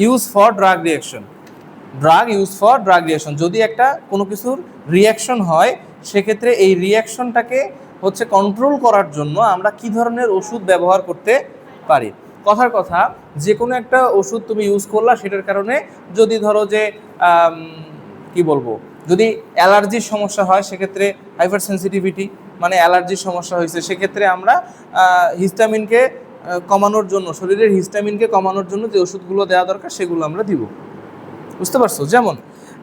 Use for drug reaction. Drug use for drug reaction, যদি একটা কোনো কিছুর রিয়াকশন হয় সেক্ষেত্রে এই রিয়াকশনটাকে হচ্ছে কন্ট্রোল করার জন্য আমরা কি ধরনের ওষুধ ব্যবহার করতে পারি। কথার কথা, যে কোনো একটা ওষুধ তুমি ইউজ করলা, সেটার কারণে যদি ধরো যে কি বলবো, যদি অ্যালার্জির সমস্যা হয় সেক্ষেত্রে হাইপার সেন্সিটিভিটি মানে অ্যালার্জির সমস্যা হয়েছে, সেক্ষেত্রে আমরা হিস্টামিনকে কমানোর জন্য, শরীরের হিস্টামিনকে কমানোর জন্য যে ওষুধগুলো দেওয়া দরকার সেগুলো আমরা দিব। বুঝতে পারছো? যেমন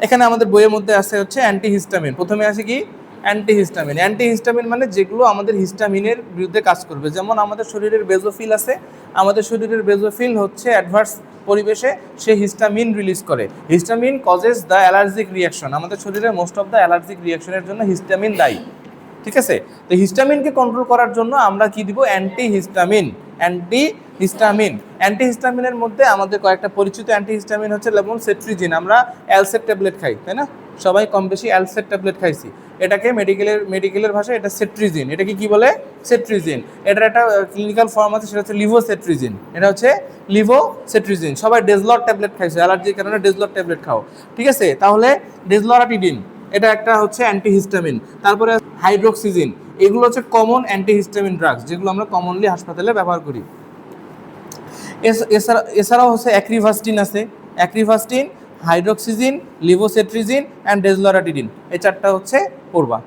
এখানে আমাদের বইয়ের মধ্যে আছে হচ্ছে অ্যান্টিহিস্টামিন। প্রথমে আছে কি? অ্যান্টিহিস্টামিন। অ্যান্টিহিস্টামিন মানে যেগুলো আমাদের হিস্টামিনের বিরুদ্ধে কাজ করবে। যেমন আমাদের শরীরের বেজোফিল আছে, আমাদের শরীরের বেজোফিল হচ্ছে অ্যাডভার্স পরিবেশে সে হিস্টামিন রিলিজ করে। Histamine causes the allergic reaction, আমাদের শরীরে মোস্ট অফ দ্য অ্যালার্জিক রিয়াকশনের জন্য হিস্টামিন দায়ী। ঠিক আছে? তো হিস্টামিনকে কন্ট্রোল করার জন্য আমরা কি দিব? অ্যান্টিহিস্টামিন। অ্যান্টিহিস্টামিনের মধ্যে আমাদের কয়েকটা পরিচিত অ্যান্টিহিস্টামিন হচ্ছে যেমন সেট্রিজিন। আমরা অ্যালসেট ট্যাবলেট খাই, তাই না? সবাই কম বেশি অ্যালসেট ট্যাবলেট খাইছি। এটাকে মেডিকেলের ভাষায় এটা সেট্রিজিন। এটাকে কি বলে? সেট্রিজিন। এটার একটা ক্লিনিক্যাল ফর্ম আছে, সেটা হচ্ছে লিভোসেট্রিজিন। এটা হচ্ছে লিভোসেট্রিজিন। সবাই ডেজলর ট্যাবলেট খাইছে, অ্যালার্জির কারণে ডেজলর ট্যাবলেট খাও। ঠিক আছে? তাহলে ডেজলরাটিডিন এটা একটা হচ্ছে অ্যান্টিহিস্টামিন। তারপরে হাইড্রোক্সিজিন, এগুলো হচ্ছে কমন অ্যান্টিহিস্টামিন ড্রাগস যেগুলো আমরা কমনলি হাসপাতালে ব্যবহার করি। এছাড়াও হচ্ছে অ্যাক্রিভাস্টিন আছে। অ্যাক্রিভাস্টিন, হাইড্রোক্সিজিন, লিভোসেট্রিজিন অ্যান্ড ডেজলরাটিডিন, এই চারটা হচ্ছে পড়বা।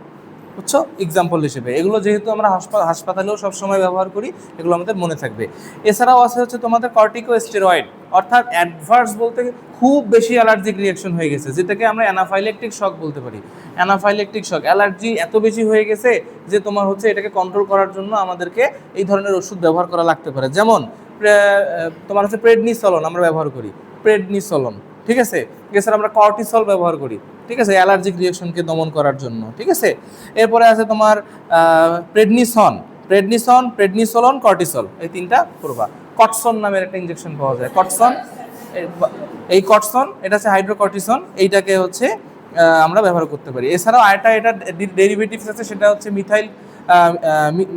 বুঝছো? এক্সাম্পল হিসেবে এগুলো যেহেতু আমরা হাসপাতালেও সবসময় ব্যবহার করি, এগুলো আমাদের মনে থাকবে। এছাড়াও আছে হচ্ছে তোমাদের কর্টিকোস্টেরয়েড, অর্থাৎ অ্যাডভার্স বলতে খুব বেশি অ্যালার্জিক রিয়াকশন হয়ে গেছে, যেটাকে আমরা অ্যানাফাইলেকটিক শক বলতে পারি। অ্যানাফাইলেকটিক শক, অ্যালার্জি এত বেশি হয়ে গেছে যে তোমার হচ্ছে এটাকে কন্ট্রোল করার জন্য আমাদেরকে এই ধরনের ওষুধ ব্যবহার করা লাগতে পারে। যেমন তোমার হচ্ছে প্রেডনিসলন আমরা ব্যবহার করি, প্রেডনিসলন। ঠিক আছে? এছাড়া আমরা কর্টিসল ব্যবহার করি, ঠিক আছে, অ্যালার্জিক রিয়াকশনকে দমন করার জন্য। ঠিক আছে? এরপরে আছে তোমার প্রেডনিসলন, কর্টিসল, এই তিনটা করবা। কটসন নামের একটা ইনজেকশন পাওয়া যায়, কটসন। এই কটসন এটা হচ্ছে হাইড্রোকর্টিসন, এইটাকে হচ্ছে আমরা ব্যবহার করতে পারি। এছাড়াও এটা ডেরিভেটিভস আছে, সেটা হচ্ছে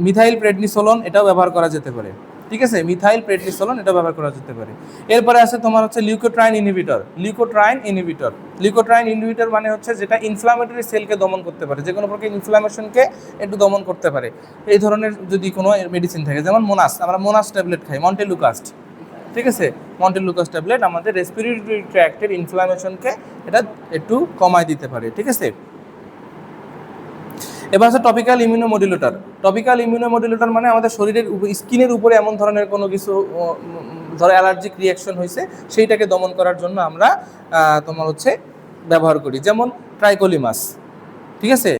মিথাইল প্রেডনিসোলন, এটাও ব্যবহার করা যেতে পারে। ঠিক আছে? মিথাইল প্রেডনিসোলন এটাও ব্যবহার করা যেতে পারে। এরপরে আছে তোমার হচ্ছে লিউকোট্রাইন ইনহিবিটর মানে হচ্ছে যেটা ইনফ্লামেটরি সেলকে দমন করতে পারে, যে কোনো প্রকার ইনফ্লামেশনকে একটু দমন করতে পারে। এই ধরনের যদি কোনো মেডিসিন থাকে, যেমন আমরা মোনাস ট্যাবলেট খাই, মন্টেলুকাস্ট। ঠিক আছে? মন্টেলুকাস্ট ট্যাবলেট আমাদের রেসপিরেটরি ট্র্যাক্টের ইনফ্লামেশনকে এটা একটু কমায় দিতে পারে। ঠিক আছে? এবার আছে টপিক্যাল ইমিউনোমডুলেটর মানে আমাদের শরীরের স্কিনের উপরে এমন ধরনের কোনো কিছু ধরো অ্যালার্জিক রিয়াকশন হয়েছে, সেইটাকে দমন করার জন্য আমরা তোমার হচ্ছে ব্যবহার করি, যেমন ট্রাইকোলিমাস। ঠিক আছে?